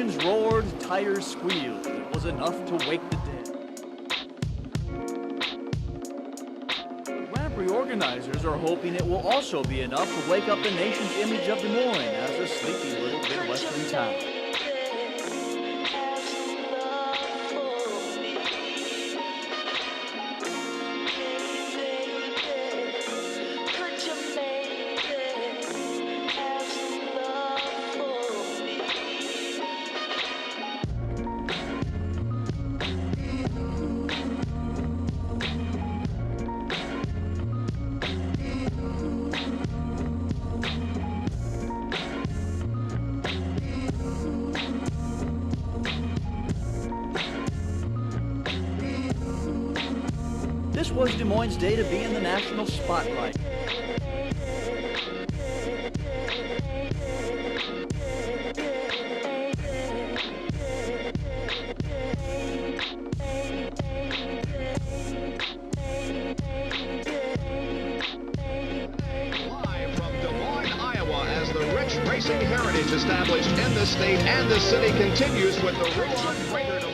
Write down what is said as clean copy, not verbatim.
engines roared, tires squealed. It was enough to wake the dead. Grand Prix organizers are hoping it will also be enough to wake up the nation's image of Des Moines as a sleepy little Midwestern town. This was Des Moines' day to be in the national spotlight. Live from Des Moines, Iowa, as the rich racing heritage established in the state and the city continues with the Ruan Greater Des Moines.